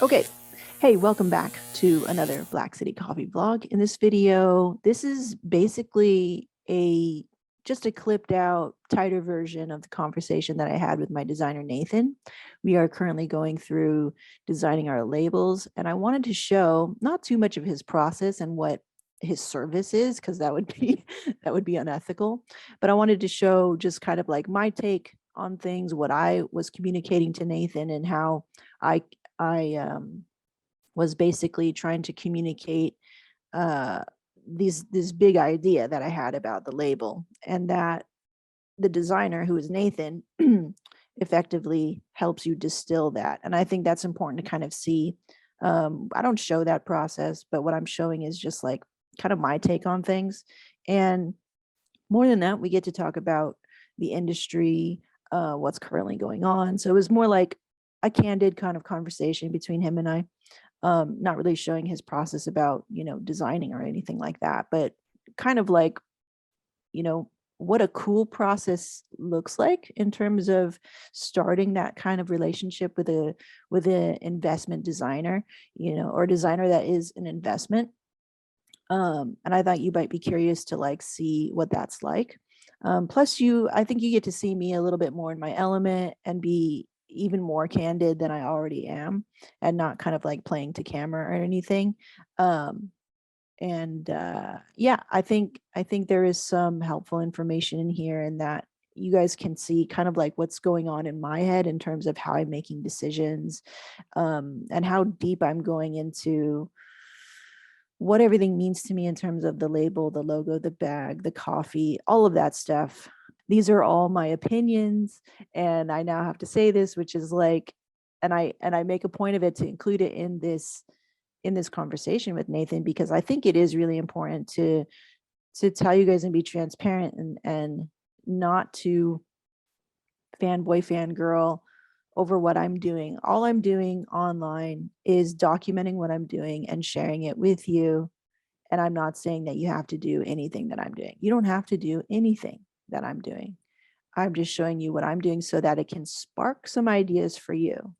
Okay. Hey, welcome back to another Black City Coffee vlog. In this video, this is basically just a clipped out, tighter version of the conversation that I had with my designer, Nathan. We are currently going through designing our labels, and I wanted to show not too much of his process and what his service is, because that would be that would be unethical. But I wanted to show just kind of like my take on things, what I was communicating to Nathan, and how I I was basically trying to communicate uh, this big idea that I had about the label, and that the designer, who is Nathan, effectively helps you distill that. And I think that's important to kind of see. I don't show that process, but what I'm showing is just like kind of my take on things. And more than that, we get to talk about the industry, what's currently going on. So it was more like a candid kind of conversation between him and I, not really showing his process about, designing or anything like that, but kind of like, you know, what a cool process looks like in terms of starting that kind of relationship with a investment designer, or a designer that is an investment. And I thought you might be curious to like see what that's like. Plus, I think you get to see me a little bit more in my element and be even more candid than I already am, and not kind of like playing to camera or anything. Um, and Yeah, I think there is some helpful information in here, and that you guys can see kind of like what's going on in my head in terms of how I'm making decisions, and how deep I'm going into what everything means to me in terms of the label, the logo, the bag, the coffee, all of that stuff. These are all my opinions, and I now have to say this, which is like, and I make a point of it to include it in this conversation with Nathan, because I think it is really important to tell you guys and be transparent, and not to fanboy fangirl over what I'm doing. All I'm doing online is documenting what I'm doing and sharing it with you. And I'm not saying that you have to do anything that I'm doing. You don't have to do anything that I'm doing. I'm just showing you what I'm doing so that it can spark some ideas for you.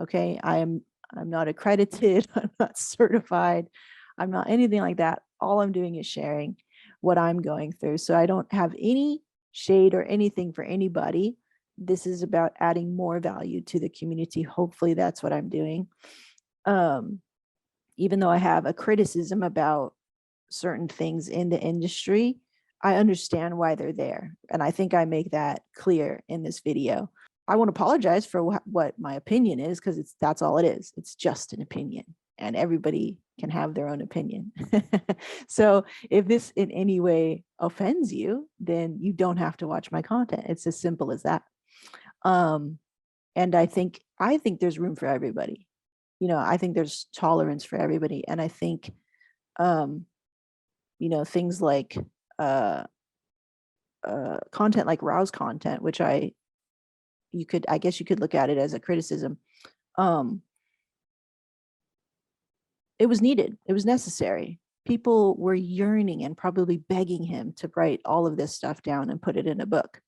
Okay. I'm not accredited, I'm not certified, I'm not anything like that. All I'm doing is sharing what I'm going through. So I don't have any shade or anything for anybody. This is about adding more value to the community. Hopefully that's what I'm doing. Um, Even though I have a criticism about certain things in the industry, I understand why they're there. And I think I make that clear in this video. I won't apologize for what my opinion is, because that's all it is. It's just an opinion, and everybody can have their own opinion. So if this in any way offends you, then you don't have to watch my content. It's as simple as that. Um, and I think there's room for everybody. I think there's tolerance for everybody, and I think um, things like uh, content like rouse content, which I guess you could look at it as a criticism. Um, it was needed. It was necessary. People were yearning and probably begging him to write all of this stuff down and put it in a book.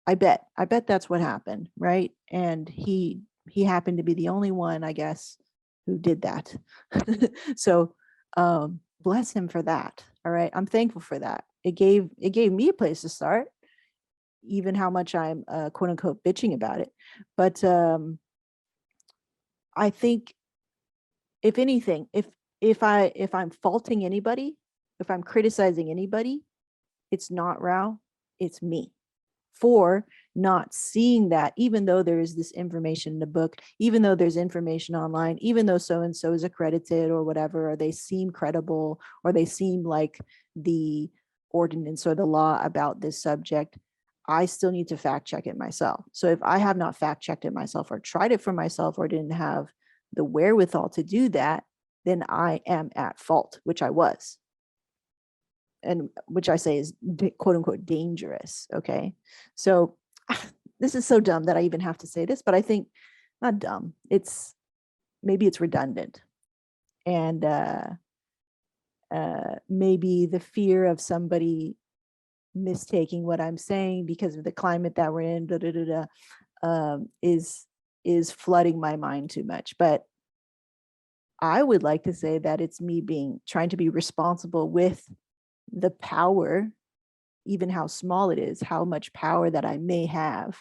I bet that's what happened, right? And he happened to be the only one, I guess, who did that. So bless him for that. All right. I'm thankful for that. It gave me a place to start, even how much I'm quote unquote bitching about it. But I think, if anything, if I'm faulting anybody, if I'm criticizing anybody, it's not Rao, it's me, for not seeing that, even though there is this information in the book, even though there's information online, even though so and so is accredited or whatever, or they seem credible, or they seem like the ordinance or the law about this subject, I still need to fact check it myself. So if I have not fact checked it myself, or tried it for myself, or didn't have the wherewithal to do that, then I am at fault, which I was, and which I say is quote unquote dangerous. Okay. So this is so dumb that I even have to say this, but I think, not dumb, maybe it's redundant. And maybe the fear of somebody mistaking what I'm saying because of the climate that we're in, is flooding my mind too much. But I would like to say that it's me trying to be responsible with the power, even how small it is, how much power that I may have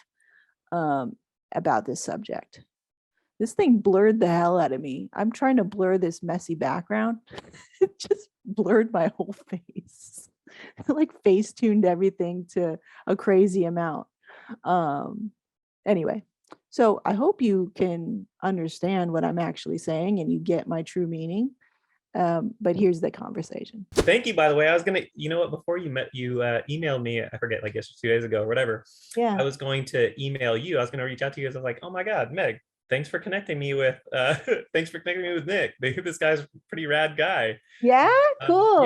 about this subject. This thing blurred the hell out of me. I'm trying to blur this messy background. It just blurred my whole face. Like face tuned everything to a crazy amount. Anyway, so I hope you can understand what I'm actually saying and you get my true meaning. But here's the conversation. Thank you, by the way. I was gonna, you know what, before you emailed me, I forget, like yesterday, 2 days ago or whatever. Yeah. I was going to email you. I was gonna reach out to you. I was like, oh my God, Meg, thanks for connecting me with Nick. This guy's a pretty rad guy. Yeah, Yeah, cool.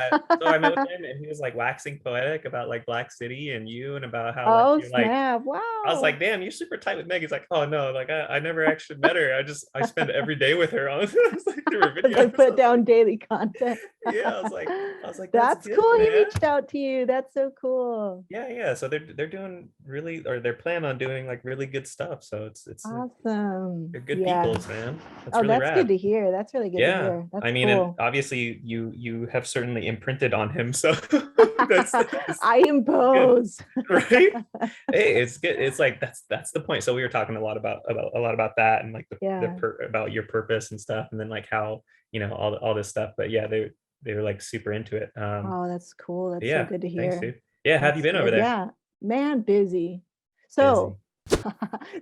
yeah. So I met with him and he was like waxing poetic about like Black City and you and about how like Oh, you're like, snap. I was Wow. like, damn, you're super tight with Meg. He's like, oh no, like I never actually met her. I spend every day with her on like through her As I videos. put down daily content. Yeah, I was like, that's That's good, cool. He man. reached out to you. That's so cool. Yeah, yeah. So they're doing really, or they're planning on doing like really good stuff. So it's like Awesome. they're good Yeah. peoples, man. That's Oh, really that's good rad. to hear. That's really good to Yeah, hear. That's I mean, and cool. obviously you have certainly imprinted on him, so that's I good, impose. right? Hey, it's good. It's like that's the point. So we were talking a lot about that and like Yeah. about your purpose and stuff, and then like how all this stuff. But yeah, they were like super into it. Oh, that's cool. That's so Yeah, good to thanks, hear. dude. Yeah, how have you That's been over good. there? Yeah. Man, busy. So, Busy.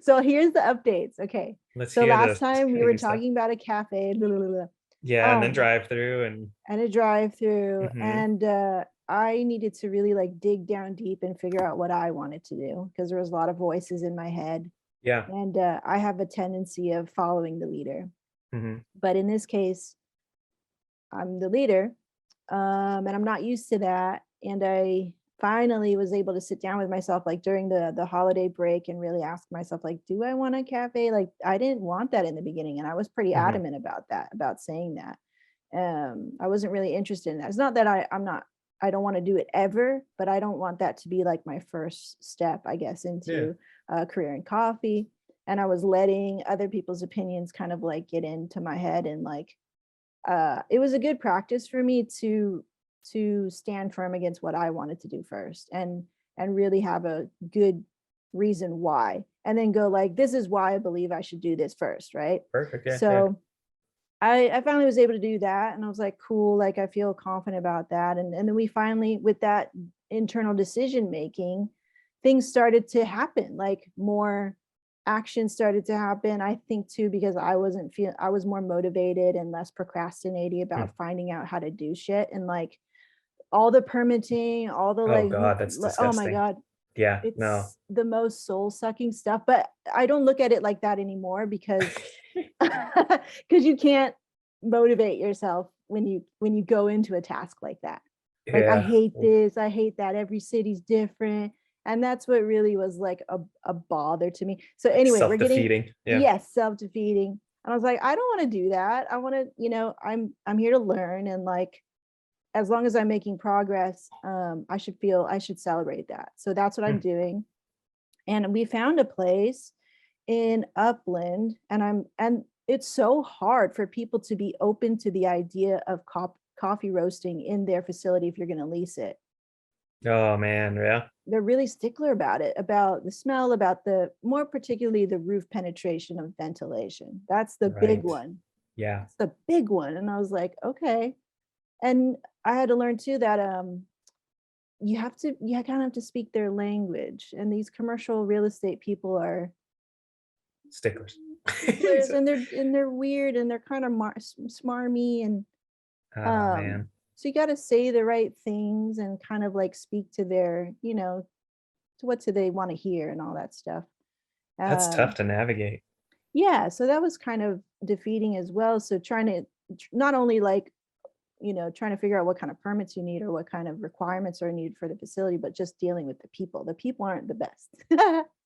so here's the updates. Okay. Let's So hear last the time we were crazy stuff. talking about a cafe, blah, blah, blah, blah. Yeah, and then drive through And a drive through. mhm. And I needed to really like dig down deep and figure out what I wanted to do because there was a lot of voices in my head. Yeah. And I have a tendency of following the leader. Hmm. But in this case, I'm the leader, and I'm not used to that. And I finally was able to sit down with myself, like during the holiday break, and really ask myself, like, do I want a cafe? Like, I didn't want that in the beginning, and I was pretty Hmm. adamant about that, about saying that. I wasn't really interested in that. It's not that I don't want to do it ever, but I don't want that to be like my first step, I guess, Yeah. into a career in coffee. And I was letting other people's opinions kind of like get into my head and like it was a good practice for me to stand firm against what I wanted to do first and really have a good reason why and then go like this is why I believe I should do this first, right? Perfect. Yeah. Yeah. So I finally was able to do that and I was like cool, like I feel confident about that and then we finally with that internal decision making things started to happen, like more action started to happen. I think too because I was more motivated and less procrastinating Hmm. about finding out how to do shit and like all the permitting, all the Oh like God, that's oh my disgusting. god, Yeah. No. it's the most soul sucking stuff, but I don't look at it like that anymore because because you can't motivate yourself when you go into a task like that. Like I Yeah. hate this, I hate that, every city's different. And that's what really was like a bother to me. So Like anyway, we're getting self-defeating. Yeah. yes, self-defeating. And I was like, I don't want to do that. I want to, I'm here to learn and like as long as I'm making progress, I should celebrate that. So that's what I'm Hmm. doing. And we found a place in Upland and it's so hard for people to be open to the idea of coffee roasting in their facility if you're going to lease it. Oh man. Yeah. They're really stickler about it, about the smell, about the more particularly the roof penetration of ventilation. That's the big Right. one. Yeah. That's the big one. And I was like, okay. And I had to learn too that you kind of have to speak their language. And these commercial real estate people are Sticklers. sticklers and they're weird and they're kind of smarmy and Oh um man. so you got to say the right things and kind of like speak to their to what do they want to hear and all that stuff. That's um tough to navigate. yeah, so that was kind of defeating as well, so trying to not only like trying to figure out what kind of permits you need or what kind of requirements are needed for the facility, but just dealing with the people aren't the best.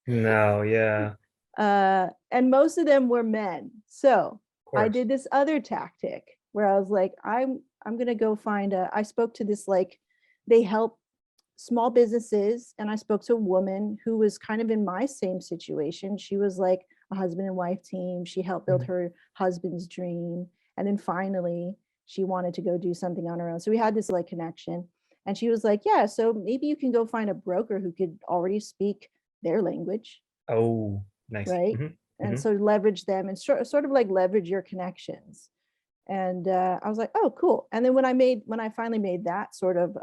No. Yeah. Of And most of them were men. So I course. did this other tactic where I was like, I'm gonna go find I spoke to this like they help small businesses, and I spoke to a woman who was kind of in my same situation. She was like a husband and wife team. She helped build Mhm. her husband's dream. And then finally she wanted to go do something on her own. So we had this like connection. And she was like, yeah, so maybe you can go find a broker who could already speak their language. Oh, nice. Right. And so leverage them and sort of like leverage your connections. And I was like, oh, cool. And then when I finally made that sort of,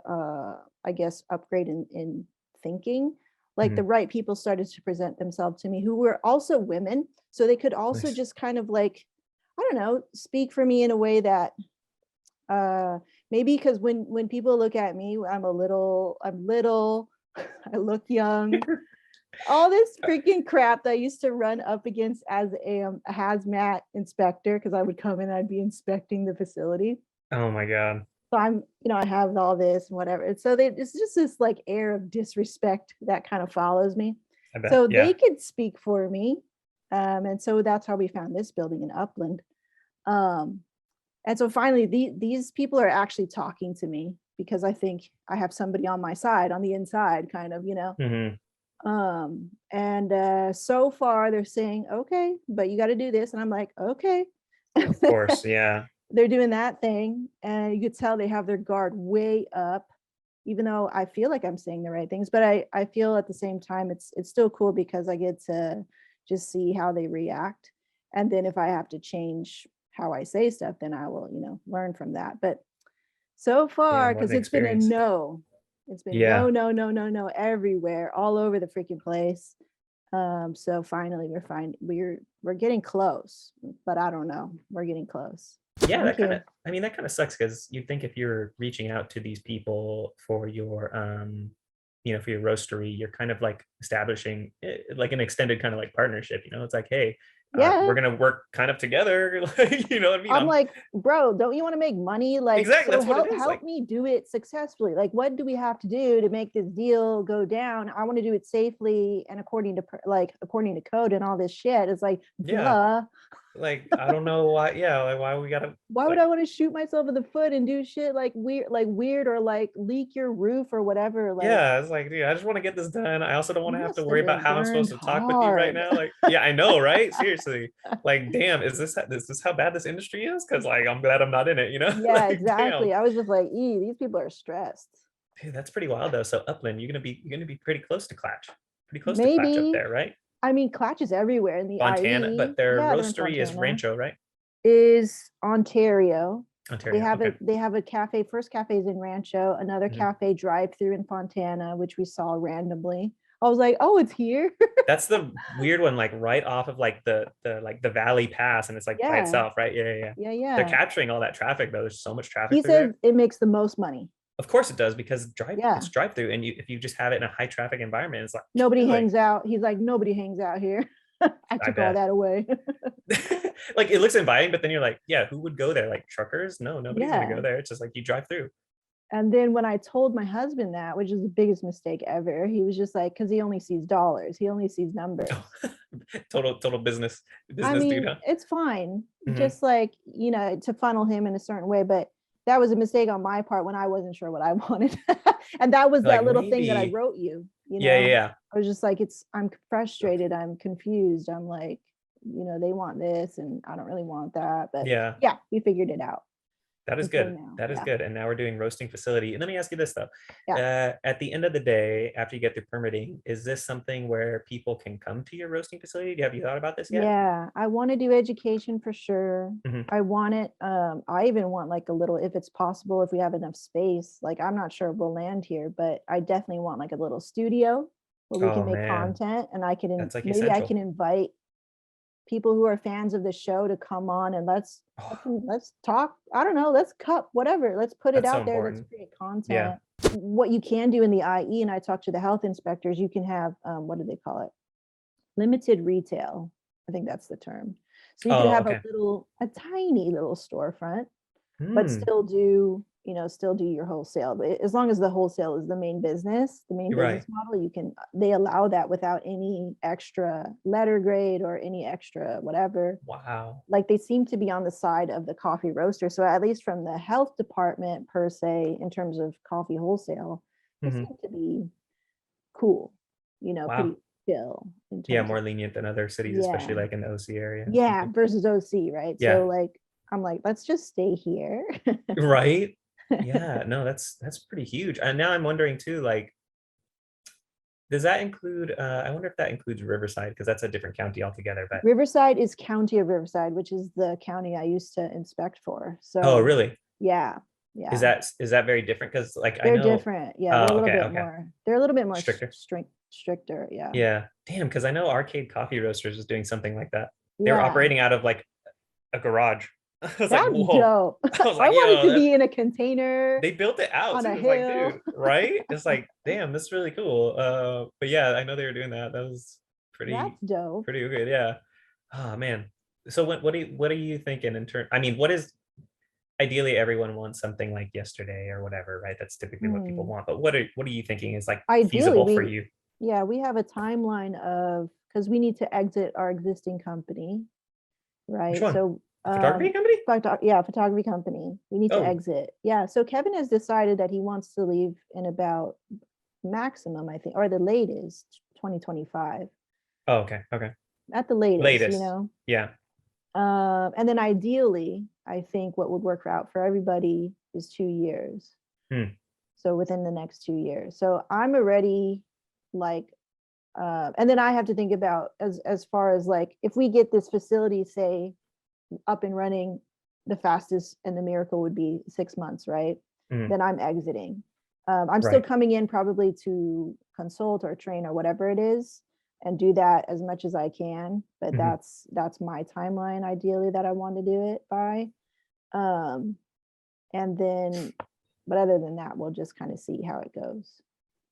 I guess, upgrade in thinking, like the right people started to present themselves to me who were also women. So they could also Nice. just kind of like, I don't know, speak for me in a way that maybe because when people look at me, I'm little, I look young. All this freaking crap that I used to run up against as a hazmat inspector, because I would come in and I'd be inspecting the facility. Oh my God. So I have all this and whatever. And so it's just this like air of disrespect that kind of follows me. I bet. So Yeah. they could speak for me. And so that's how we found this building in Upland. And so finally, these people are actually talking to me because I think I have somebody on my side, on the inside, kind of, and so far they're saying, okay, but you got to do this. And I'm like, okay. Of course. Yeah. They're doing that thing. And you could tell they have their guard way up, even though I feel like I'm saying the right things. But I feel at the same time, it's still cool because I get to just see how they react. And then if I have to change how I say stuff, then I will, learn from that. But so far, because it's been a no. It's been no everywhere, all over the freaking place. So finally we're getting close, but I don't know. We're getting close. Yeah, that kind of sucks because you'd think if you're reaching out to these people for your for your roastery, you're kind of like establishing like an extended kind of like partnership, it's like, hey, we're gonna work kind of together. Like, you know what I mean? I'm like, bro, don't you want to make money? Like, exactly, so that's what it is. help Like, me do it successfully. Like, what do we have to do to make this deal go down? I want to do it safely and according to code and all this shit. It's like, duh. Like, I don't know why. Yeah, like why we gotta. Why would I want to shoot myself in the foot and do shit like weird or like leak your roof or whatever? Like, yeah, it's like, dude, I just want to get this done. I also don't want to have to worry about how I'm supposed to talk hard with you right now. Like, yeah, I know, right? Seriously, like, damn, is this how bad this industry is? Because like, I'm glad I'm not in it. Yeah, Like, exactly. damn. I was just like, these people are stressed. Dude, that's pretty wild though. So Upland, you're gonna be pretty close to Clatch, up Maybe. there, right? I mean, Clatch is everywhere in the Montana, IE. but their Yeah, they're in roastery is Fontana. Rancho, right? Is Ontario. Ontario. They have a cafe. First cafe is in Rancho. Another cafe drive-through in Fontana, which we saw randomly. I was like, oh, it's here. That's the weird one, like right off of like the Valley Pass, and it's like by itself, right? Yeah. They're capturing all that traffic though. There's so much traffic. He said it makes the most money. Of course it does, because it's drive through, and if you just have it in a high traffic environment, it's like nobody hangs out. He's like, nobody hangs out here. I took all that away. Like, it looks inviting, but then you're like, yeah, who would go there? Like truckers? No, nobody's gonna go there. It's just like you drive through. And then when I told my husband that, which is the biggest mistake ever, he was just like, because he only sees dollars, he only sees numbers. total business I mean, dude, huh? it's fine, just like, to funnel him in a certain way, but that was a mistake on my part when I wasn't sure what I wanted. And that was that little thing that I wrote you. Yeah. I was just like, I'm frustrated, I'm confused, I'm like, they want this and I don't really want that, but yeah, we figured it out. That is good. That is good. And now we're doing roasting facility. And let me ask you this though. At the end of the day, after you get through permitting, is this something where people can come to your roasting facility? Have you thought about this yet? Yeah, I want to do education for sure. I want it. I even want like a little, if it's possible, if we have enough space, like I'm not sure we'll land here, but I definitely want like a little studio where we can make content, and I can maybe I can invite people who are fans of the show to come on and let's talk. I don't know, let's cup whatever, let's put it out there. Let's create content. What you can do in the IE, and I talked to the health inspectors, you can have what do they call it, limited retail, I think that's the term. So you could have a tiny little storefront, but still do your wholesale. But as long as the wholesale is the main business model, they allow that without any extra letter grade or any extra whatever. Wow. Like they seem to be on the side of the coffee roaster. So at least from the health department per se, in terms of coffee wholesale, they seem to be cool, pretty chill. More lenient than other cities, especially like in the OC area. Yeah, versus OC, right? So like I'm like, let's just stay here. Right? Yeah, no, that's pretty huge. And now I'm wondering too, like, does that include I wonder if that includes Riverside, because that's a different county altogether. But Riverside is County of Riverside, which is the county I used to inspect for. oh, So really? yeah, Is yeah, that very different? Because like I they're know, different. Yeah, they're a oh, little okay, bit okay. more. They're a little bit more Stricter. stricter. Yeah, Yeah. Damn, because I know Arcade Coffee Roasters is doing something like that. They were yeah. operating out of like a garage. I was like, That's whoa. dope. I was I like, wanted yo, to be in a container they built it out on too. a It's like, hill. dude, right? It's like, damn, this is really cool. But yeah, I know they were doing that. That was That's pretty, dope. pretty good. Yeah. Oh man. So what are you thinking in turn? I mean, what is ideally everyone wants something like yesterday or whatever, right? That's typically what people Hmm. want. But what are you thinking is like Ideally, feasible for you? we have a timeline of, because we need to exit our existing company, Which right? one? So The photography company? photography company. We need to Oh, exit. Yeah. So Kevin has decided that he wants to leave in about maximum, I think, or the latest 2025. oh, okay, okay. At the latest, Latest. Yeah. And then ideally, I think what would work out for everybody is 2 years. Hmm. So within the next 2 years. So I'm already like, and then I have to think about as far as like, if we get this facility, say, up and running, the fastest and the miracle would be 6 months, right? Hmm. Then I'm exiting. I'm still Right. coming in probably to consult or train or whatever it is, and do that as much as I can. But Hmm. that's my timeline ideally that I want to do it by. Um, and then, but other than that, we'll just kind of see how it goes.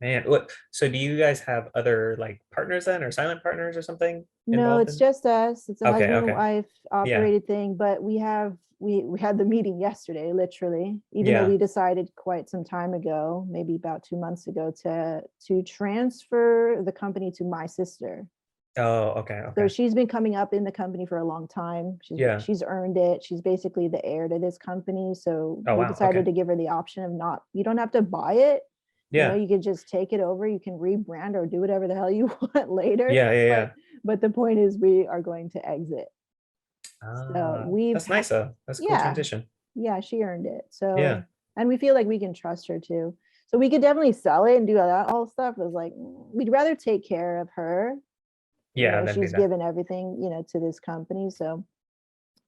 Man, what? So do you guys have other like partners then, or silent partners or something No, involved it's in? just us. It's a Okay, husband and okay. wife Yeah, operated thing, but we had the meeting yesterday, literally, even though yeah. we decided quite some time ago, maybe about 2 months ago, to transfer the company to my sister. Oh, okay, So okay. she's been coming up in the company for a long time. Yeah. She's earned it. She's basically the heir to this company. So Oh, we wow. decided Okay. to give her the option of not, you don't have to buy it. Yeah. You could just take it over. You can rebrand or do whatever the hell you want later. Yeah, yeah, But yeah. the point is we are going to exit. So That's nice though. That's a cool yeah, transition. yeah, she earned it. Yeah. So, and we feel like we can trust her too. So we could definitely sell it and do all stuff. It was like, we'd rather take care of her. Yeah, then do She's that. given everything, to this company. So,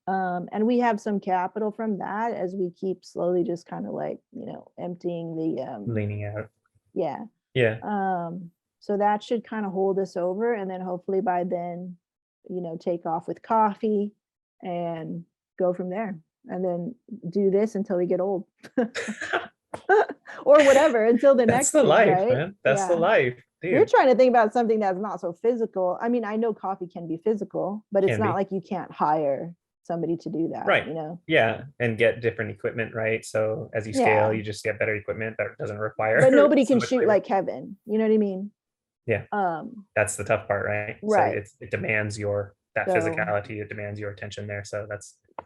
and we have some capital from that as we keep slowly just kind of like, emptying the, Leaning out. yeah. Yeah. So that should kind of hold us over. And then hopefully by then, take off with coffee and go from there. And then do this until we get old. Or whatever, until the That's next the thing, life, right? man. That's the Yeah. life, We're dude. trying to think about something that's not so physical. I mean, I know coffee can be physical, but it's Can not be. like you can't hire somebody to do that, Right. Yeah. And get different equipment, right? So as you scale, Yeah. you just get better equipment that doesn't But require nobody so can much shoot labor. like Kevin. You know what I mean? Yeah. Um, That's the tough part, right? So right. it demands that So physicality, it demands your attention there. So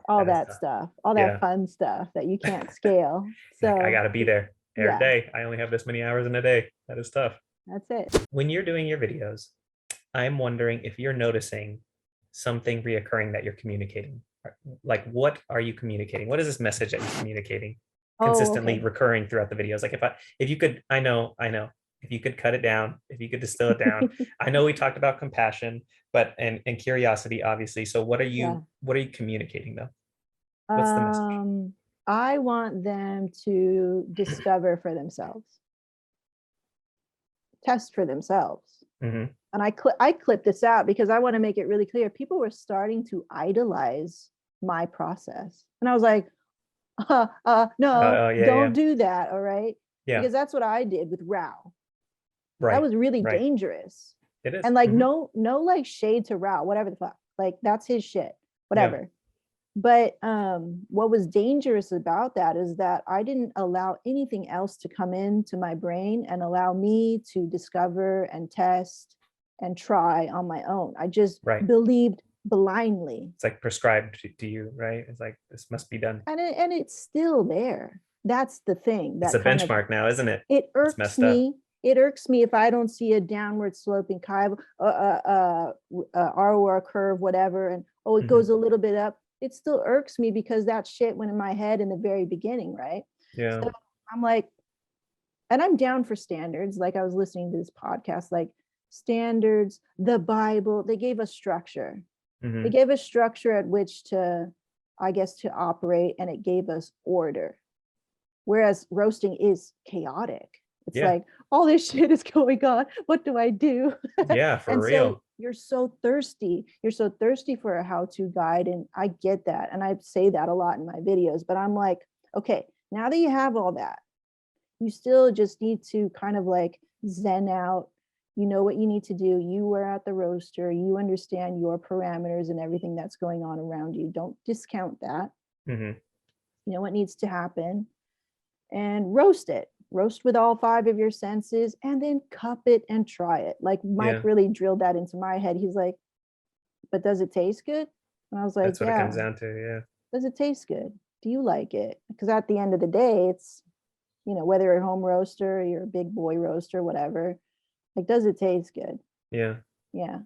all that is that tough. stuff, all that Yeah. fun stuff that you can't scale. Like I So gotta be there every yeah, day. I only have this many hours in a day. That is tough. that's it. When you're doing your videos, I'm wondering if you're noticing something reoccurring that you're communicating. Like, what are you communicating? What is this message that you're communicating Oh, consistently okay. recurring throughout the videos? Like, if you could, I know, if you could cut it down, if you could distill it down. I know we talked about compassion, but and curiosity, obviously. So, Yeah. what are you communicating though? What's the message? Um, I want them to discover for themselves, test for themselves. Hmm. And I clipped this out because I want to make it really clear. People were starting to idolize my process. And I was like, no, Oh, yeah, don't yeah, do that. All right. yeah. Because that's what I did with Rao. That Right, was really right. dangerous. It is. And like, Hmm. no, like shade to Rao, whatever the fuck. Like, that's his shit, Yeah. whatever. But what was dangerous about that is that I didn't allow anything else to come into my brain and allow me to discover and test and try on my own. I just Right. believed blindly. It's like prescribed to you, right? It's like this must be done. And it's still there. That's the thing It's that a kind of, benchmark now, isn't it? it It's irks messed up. me. It irks me if I don't see a downward sloping arrow or a curve, whatever, and oh, it Hmm. goes a little bit up. it still irks me because that shit went in my head in the very beginning, right? Yeah. So I'm like, and I'm down for standards. Like I was listening to this podcast, like standards, the Bible, they gave us structure. They Hmm. gave us structure at which to, I guess, to operate, and it gave us order. Whereas roasting is chaotic. It's Yeah. like all this shit is going on. What do I do? Yeah, for And so real. you're so thirsty. You're so thirsty for a how-to guide. And I get that. And I say that a lot in my videos, but I'm like, okay, now that you have all that, you still just need to kind of like zen out. You know what you need to do. You were at the roaster, you understand your parameters and everything that's going on around you. Don't discount that. Hmm. You know what needs to happen, and roast it. Roast with all five of your senses, and then cup it and try it. Like Mike Yeah, really drilled that into my head. He's like, but does it taste good? And I was like, that's what it yeah. comes down to. Yeah. Does it taste good? Do you like it? Because at the end of the day, it's, whether you're a home roaster, you're a big boy roaster, whatever, like, does it taste good? Yeah. Yeah.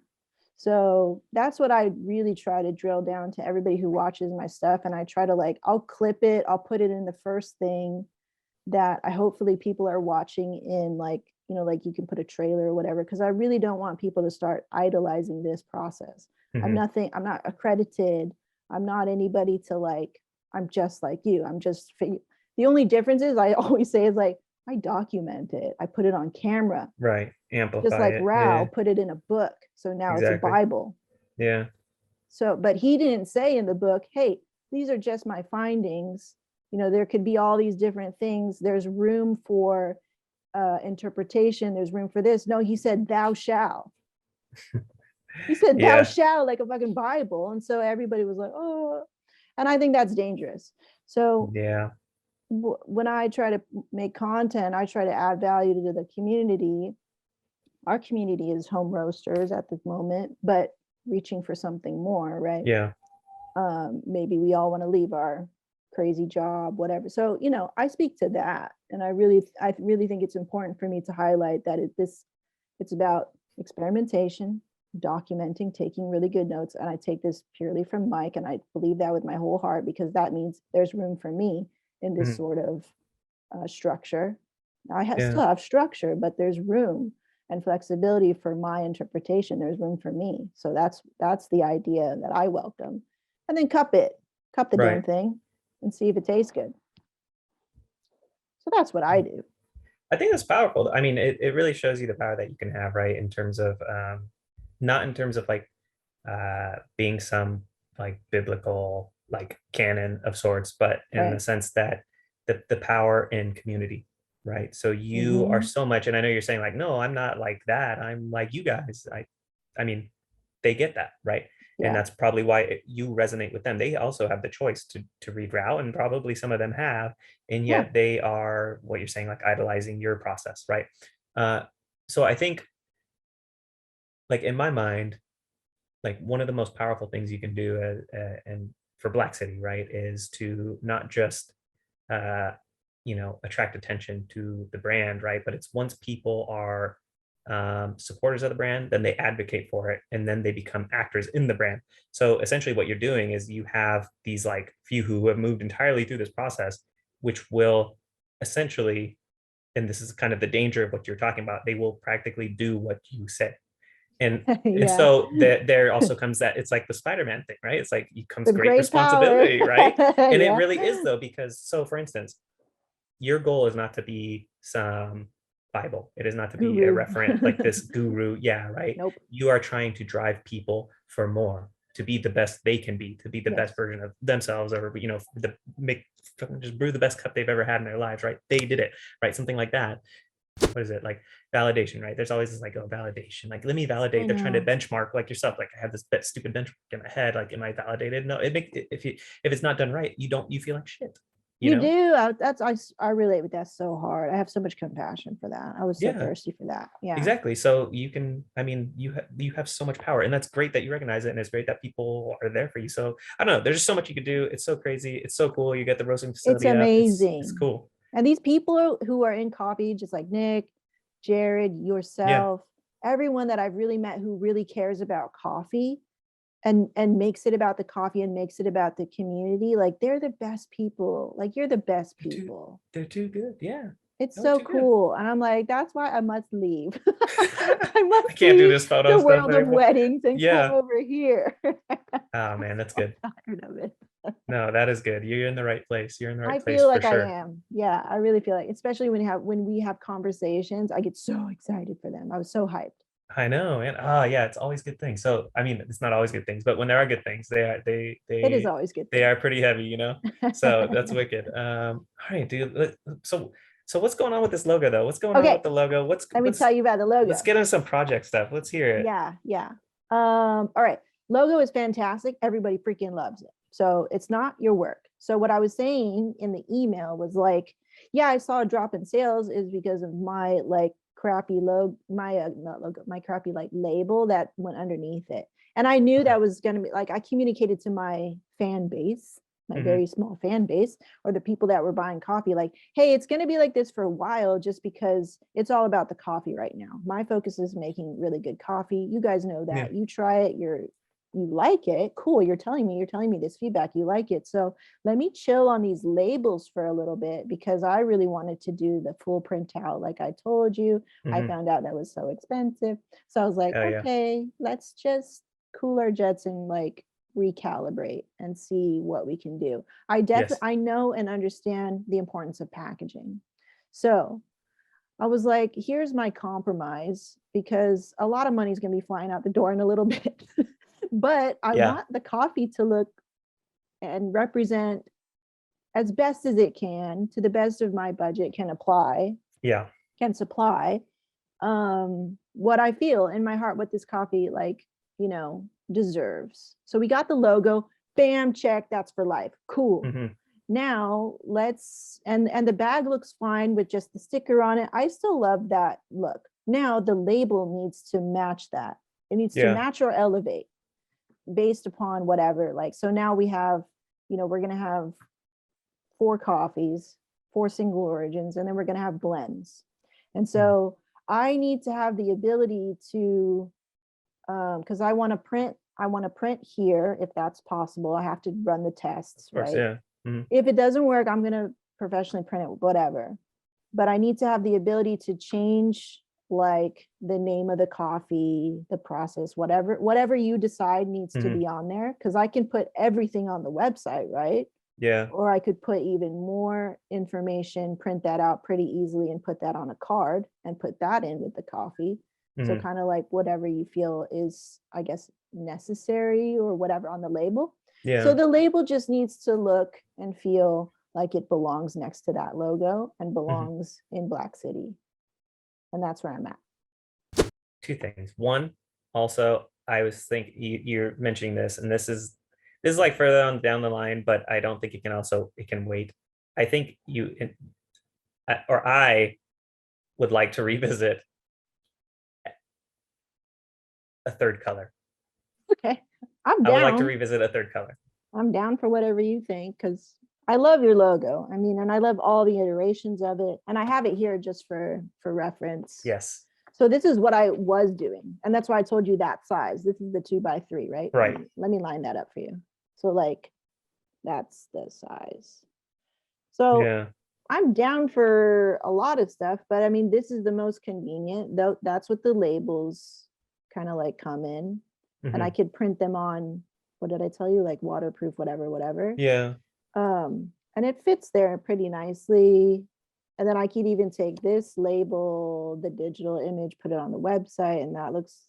So that's what I really try to drill down to everybody who watches my stuff. And I try to, like, I'll clip it, I'll put it in the first thing that I hopefully people are watching in, like, like you can put a trailer or whatever, because I really don't want people to start idolizing this process. Hmm. I'm not accredited. I'm not anybody to, like, I'm just like you. The only difference is I always say is, like, I document it. I put it on camera, Right. just Amplify like it. Rao Yeah. put it in a book. So now it's a Exactly. Bible. Yeah. So, but he didn't say in the book, hey, these are just my findings. There could be all these different things. There's room for interpretation. There's room for this. No, he said, thou shall. He said, thou Yeah. shall, like a fucking Bible. And so everybody was like, oh, and I think that's dangerous. So Yeah. when I try to make content, I try to add value to the community. Our community is home roasters at the moment, but reaching for something more, right? Yeah. Maybe we all want to leave our crazy job, whatever. So, I speak to that, and I really think it's important for me to highlight that it's about experimentation, documenting, taking really good notes. And I take this purely from Mike, and I believe that with my whole heart, because that means there's room for me in this Hmm. sort of structure. Yeah. Still have structure, but there's room and flexibility for my interpretation. There's room for me. So that's the idea that I welcome. And then cup the damn Right. thing, and see if it tastes good. So that's what I do. I think that's powerful. I mean, it really shows you the power that you can have, right? In terms of not in terms of like being some like biblical like canon of sorts, but in the Right. sense that the power in community, right? So you are Mm-hmm. so much, and I know you're saying like, no, I'm not like that. I'm like you guys. I mean, they get that, right? And Yeah. that's probably why you resonate with them. They also have the choice to read route, and probably some of them have, and Yeah. yet they are what you're saying, like idolizing your process, right? Uh, so I think, like in my mind, like one of the most powerful things you can do and for Black City, right, is to not just uh, attract attention to the brand, right, but it's once people are supporters of the brand, then they advocate for it, and then they become actors in the brand. So essentially what you're doing is you have these like few who have moved entirely through this process, which will essentially, and this is kind of the danger of what you're talking about, they will practically do what you say. And Yeah. so there also comes that it's like the Spider-Man thing, right? It's like it comes The great great power. responsibility, right? And it Yeah. really is though, because so for instance, your goal is not to be some Bible. It is not to be a Guru. referent like this guru. Yeah, right. Nope. You are trying to drive people for more, to be the best they can be, to be the best Yes. version of themselves, or the make just brew the best cup they've ever had in their lives, right? They did it, right? Something like that. What is it like? Validation, right? There's always this like, oh, validation, like let me I validate. They're trying to know. benchmark like yourself, like I have this stupid benchmark in my head, like am I validated? No, it make if it's not done right, you feel like shit, you You know. do. I relate with that so hard. I have so much compassion for that. I was so Yeah, thirsty for that. Yeah. exactly. So you can, I mean, you have so much power, and that's great that you recognize it, and it's great that people are there for you. So I don't know, there's just so much you could do. It's so crazy. It's so cool. You get the roasting It's facility up. It's amazing. cool. And these people who are in coffee, just like Nick, Jared, Yeah. yourself, everyone that I've really met who really cares about coffee, and makes it about the coffee and makes it about the community, like they're the best people. Like you're the best people. They're too good. Yeah. It's No, so too good. cool. And I'm like, that's why I must leave. I I must can't do leave this photo the stuff world of anymore. weddings and come Yeah. over here. Oh man, that's good. Tired of it. No, that is good. You're in the right place. You're in the right I place feel for like I sure. am. Yeah, I really feel like, especially when we have conversations, I get so excited for them. I was so hyped. I know. And yeah, it's always good things. So I mean, it's not always good things, but when there are good things, It is always good they things. are pretty heavy, you know? So that's wicked. All right, dude. So what's going on with this logo though? What's going on with Okay, the logo? let me tell you about the Let's logo. get into some project stuff. Let's hear it. Yeah, yeah. All right. Logo is fantastic. Everybody freaking loves it. So it's not your work. So what I was saying in the email was like, yeah, I saw a drop in sales is because of my like crappy logo, my not logo, my crappy like label that went underneath it. And I knew Okay. that was gonna be like I communicated to my fan base, my Hmm. very small fan base, or the people that were buying coffee, like, hey, it's gonna be like this for a while, just because it's all about the coffee right now. My focus is making really good coffee. You guys know Yeah. that. You try it, you like it, cool. You're telling me this feedback, you like it. So let me chill on these labels for a little bit because I really wanted to do the full printout like I told you. I Hmm. found out that was so expensive. So I was like, Oh yeah. okay, let's just cool our jets and like recalibrate and see what we can do. Yes. I know and understand the importance of packaging. So I was like, here's my compromise because a lot of money is going to be flying out the door in a little bit. But I Yeah. want the coffee to look and represent as best as it can, to the best of my budget Yeah. can supply what I feel in my heart, what this coffee like, deserves. So we got the logo, bam, check, that's for life. Cool. Hmm. Now let's and the bag looks fine with just the sticker on it. I still love that look. Now the label needs to match that. It needs to Yeah. match or elevate based upon whatever. Like, so now we have, we're going to have 4 coffees, 4 single origins, and then we're going to have blends. And Mm. so I need to have the ability to, because I want to print here if that's possible. I have to run the tests, Of course. right? Yeah. Hmm. If it doesn't work, I'm going to professionally print it, whatever. But I need to have the ability to change like the name of the coffee, the process, whatever you decide needs to Hmm. be on there. Cause I can put everything on the website, right? Yeah. Or I could put even more information, print that out pretty easily and put that on a card and put that in with the coffee. So Hmm. kind of like whatever you feel is, I guess, necessary or whatever on the label. So Yeah. the label just needs to look and feel like it belongs next to that logo and Hmm. belongs in Black City. And that's where I'm at. Two things. One, also, I was thinking you're mentioning this, and this is like further on down the line, but I don't think it can wait. I think or I would like to revisit a third color. Okay. I'm I would like to down. revisit a third color. I'm down for whatever you think because I love your logo. I mean, and I love all the iterations of it. And I have it here just for reference. Yes. So this is what I was doing. And that's why I told you that size. This is the 2x3, right? Right. Let me line that up for you. So like that's the size. So Yeah. I'm down for a lot of stuff, but I mean, this is the most convenient. Though that's what the labels kind of like come in. And I Hmm. could print them on, what did I tell you? Like waterproof, whatever. Yeah. And it fits there pretty nicely. And then I could even take this label, the digital image, put it on the website, and that looks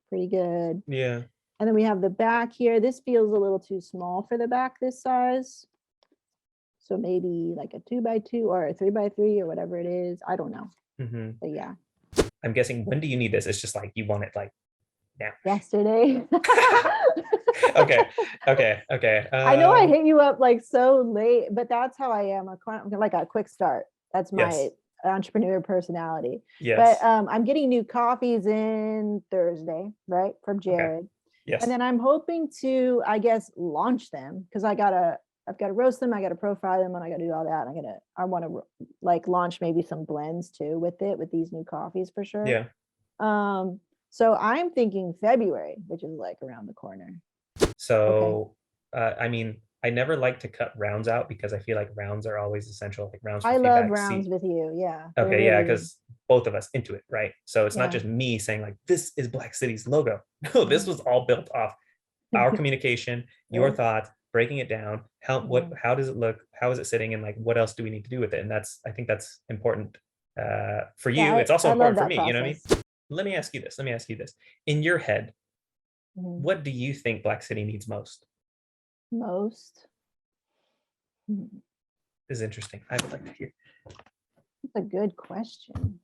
pretty good. Yeah. And then we have the back here. This feels a little too small for the back this size. So maybe like a 2x2 or a 3x3 or whatever it is. I don't know. Hmm. But yeah, I'm guessing, when do you need this? It's just like you want it like now. yesterday. Okay. Okay. Okay. I know I hit you up like so late, but that's how I am. Like a quick start. That's my Yes. entrepreneur personality. But Yes. I'm getting new coffees in Thursday, right, from Okay. Jared, and Yes. then I'm hoping to, I guess, launch them because I've got to roast them, I got to profile them, and I got to do all that. I want to like launch maybe some blends too with these new coffees for sure. Yeah. Um, So I'm thinking February, which is like around the corner. Okay. So, I mean, I never like to cut rounds out because I feel like rounds are always essential, like rounds for I love feedback. rounds See, with you. Yeah, they're okay, yeah, really, because both of us into it, right? So it's not yeah. just me saying like this is Black City's logo. No, this Yeah. was all built off our communication, your Right. thoughts, breaking it down. Yeah. How does it look? How is it sitting? And like what else do we need to do with it? And I think that's important for Yeah, you. It's also I love important for that me, you know what I process. mean? Let me ask you this. Let me ask you this. In your head, Mhm. what do you think Black City needs most? Most. This is interesting. I would like to hear. That's a good question.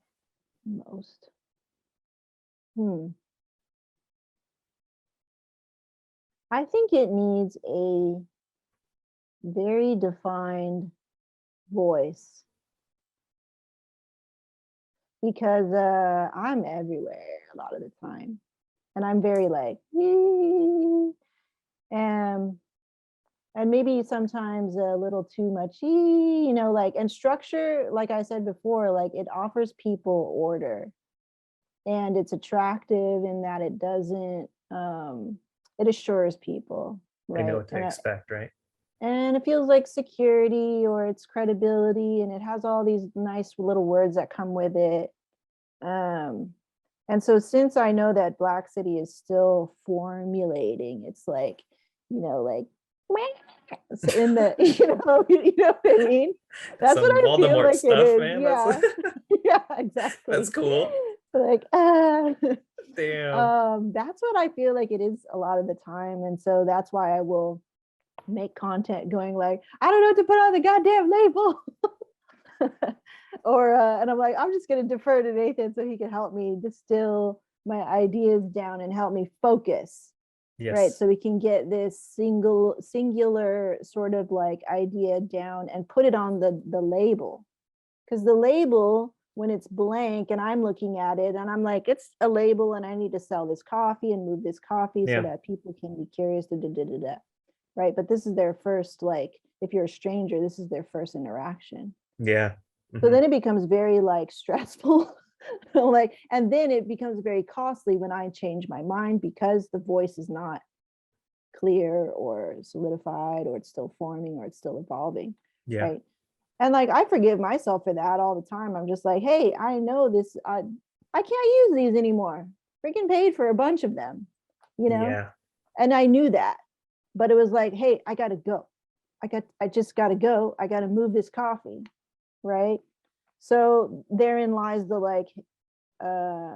Most. Hmm. I think it needs a very defined voice because I'm everywhere a lot of the time. And I'm very like, and maybe sometimes a little too much, like, and structure, like I said before, like it offers people order and it's attractive in that it doesn't, it assures people, They know right? what to expect, right? And it feels like security or it's credibility and it has all these nice little words that come with it. Um, and so since I know that Black City is still formulating, it's like, like in the, you know what I mean? That's what Some I feel Voldemort like it stuff, is. man. That's Yeah. Yeah, that's exactly. cool. Like, Damn. that's what I feel like it is a lot of the time. And so that's why I will make content going like, I don't know what to put on the goddamn label. Or and I'm like, I'm just gonna defer to Nathan so he can help me distill my ideas down and help me focus, right? Yes. So we can get this singular sort of like idea down and put it on the label. Because the label, when it's blank and I'm looking at it and I'm like, it's a label and I need to sell this coffee and move this coffee so Yeah. that people can be curious, right? But this is their first, like, if you're a stranger, this is their first interaction. Yeah. So Mhm. then it becomes very like stressful. Like, and then it becomes very costly when I change my mind because the voice is not clear or solidified or it's still forming or it's still evolving, Yeah. right? And like I forgive myself for that all the time. I'm just like, hey, I know this, I can't use these anymore. Freaking paid for a bunch of them, you know? Yeah. And I knew that. But it was like, hey, I gotta go. I just gotta go. I gotta move this coffee, right? So therein lies the like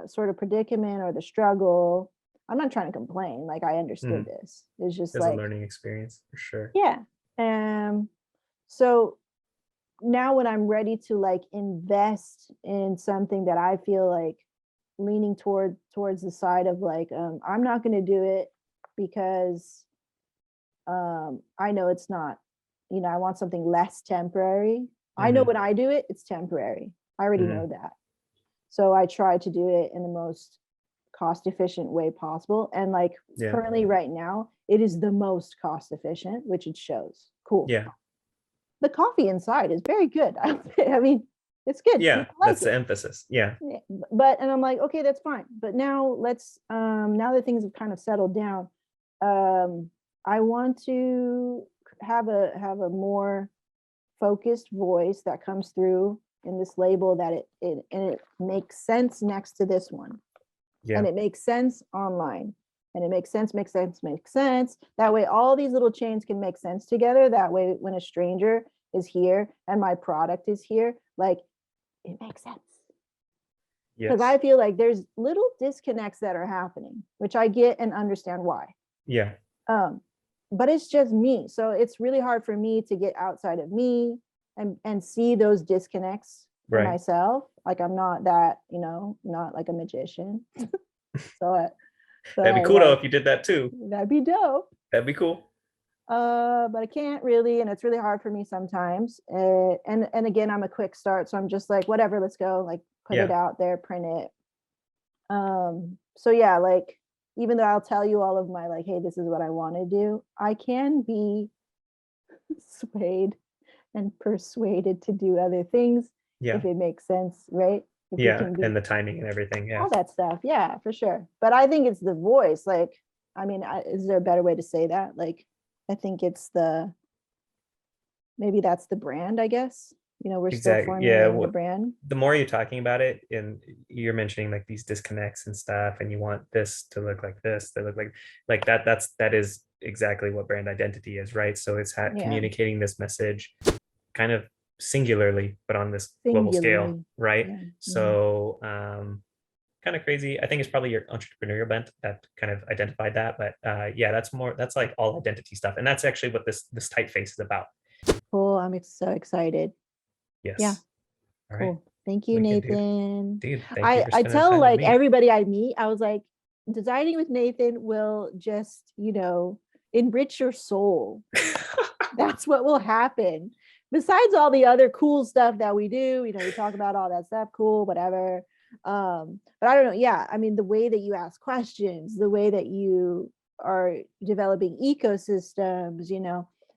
sort of predicament or the struggle. I'm not trying to complain. Like I understood Mhm. this. It's just There's a like, learning experience for sure. yeah. So now when I'm ready to like invest in something that I feel like leaning towards the side of like, I'm not going to do it because I know it's not, I want something less temporary. I know Hmm. when I do it, it's temporary. I already Hmm. know that. So I try to do it in the most cost efficient way possible. And like Yeah. currently right now, it is the most cost efficient, which it shows. Cool. Yeah. The coffee inside is very good. I mean, it's good. Yeah. People That's like the it. emphasis. Yeah. Yeah, but and I'm like, okay, that's fine. But now let's now that things have kind of settled down, I want to have a more focused voice that comes through in this label that it makes sense next to this one. Yeah. And it makes sense online. And it makes sense. That way all these little chains can make sense together. That way when a stranger is here and my product is here, like it makes sense because Yes. I feel like there's little disconnects that are happening, which I get and understand why. Yeah. Um, but it's just me. So it's really hard for me to get outside of me and see those disconnects for Right. myself. Like I'm not that, not like a magician. So That'd be I cool though like if you did that too. that'd be dope. That'd be cool. But I can't really, and it's really hard for me sometimes. And again, I'm a quick start, so I'm just like, whatever, let's go. Like, put it Yeah. out there, print it. So yeah, like even though I'll tell you all of my like, hey, this is what I want to do, I can be swayed and persuaded to do other things Yeah. if it makes sense, right? if we Yeah, can and be the timing and everything. Yeah, all that stuff. Yeah, for sure. But I think it's the voice. Like, I mean, is there a better way to say that? Like, I think it's maybe that's the brand, I guess. We're still exactly. Yeah, formulating the brand. the more you're talking about it, and you're mentioning like these disconnects and stuff, and you want this to look like this, to look like that. That is exactly what brand identity is, right? So it's Yeah, communicating this message kind of singularly, but on this global scale, singularly. right? Yeah. Mhm. So kind of crazy. I think it's probably your entrepreneurial bent that kind of identified that. But yeah, that's like all identity stuff. And that's actually what this typeface is about. Cool. I'm so excited. Yeah, Yes. All right. cool. Thank you, Wicked, dude. Nathan. Dude, thank you I for I spending tell time with like me. everybody I meet, I was like, designing with Nathan will just, enrich your soul. That's what will happen. Besides all the other cool stuff that we do, we talk about all that stuff, cool, whatever. But I don't know. Yeah, I mean, the way that you ask questions, the way that you are developing ecosystems,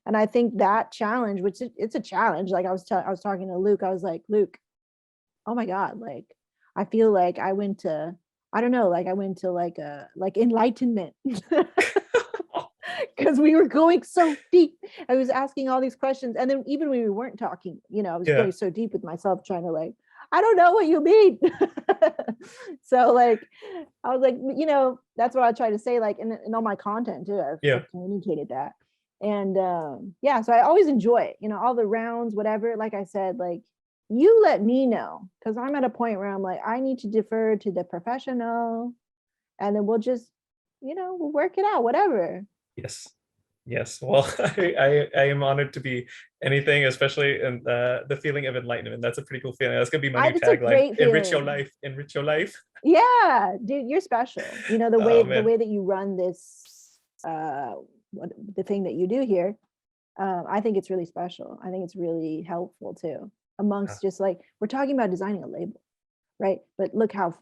and I think that challenge, which it's a challenge. Like I was talking to Luke, I was like, Luke, oh my God, like I feel like I don't know, like I went to like enlightenment because we were going so deep. I was asking all these questions. And then even when we weren't talking, I was Yeah. going so deep with myself, trying to like, I don't know what you mean. So like, I was like, that's what I try to say, like in all my content too. Yeah. I've communicated that. And yeah, so I always enjoy it, all the rounds, whatever. Like I said, like you let me know, because I'm at a point where I'm like, I need to defer to the professional, and then we'll just, we'll work it out, whatever. Yes. Yes. Well, I am honored to be anything, especially in the feeling of enlightenment. That's a pretty cool feeling. That's gonna be my new It's a tagline. great Enrich your feeling. life. Enrich your life. Yeah, dude, you're special. The way Oh the man. way that you run this, the thing that you do here, I think it's really special. I think it's really helpful too, Ah, amongst just like we're talking about designing a label, right? But look how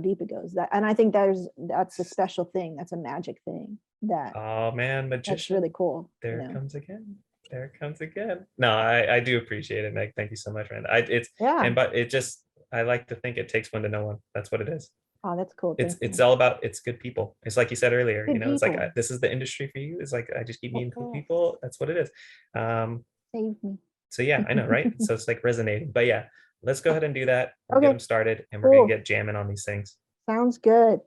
deep it goes. That's a special thing. That's a magic thing oh man, that's really magician. cool. There it comes again. There it comes again. No, I do appreciate it, Meg. Thank you so much, man. Yeah. But it just, I like to think it takes one to know one. That's what it is. Oh, that's cool. Thank It's you. all about, it's good people. It's like you said earlier, Good it's like people. this is the industry for you. It's like I just keep meeting cool Yes. people. That's what it is. Save me. So yeah, I know, right? So it's like resonating. But yeah, let's go ahead and do that. We'll get Okay, them started, and we're gonna cool. get jamming on these things. Sounds good.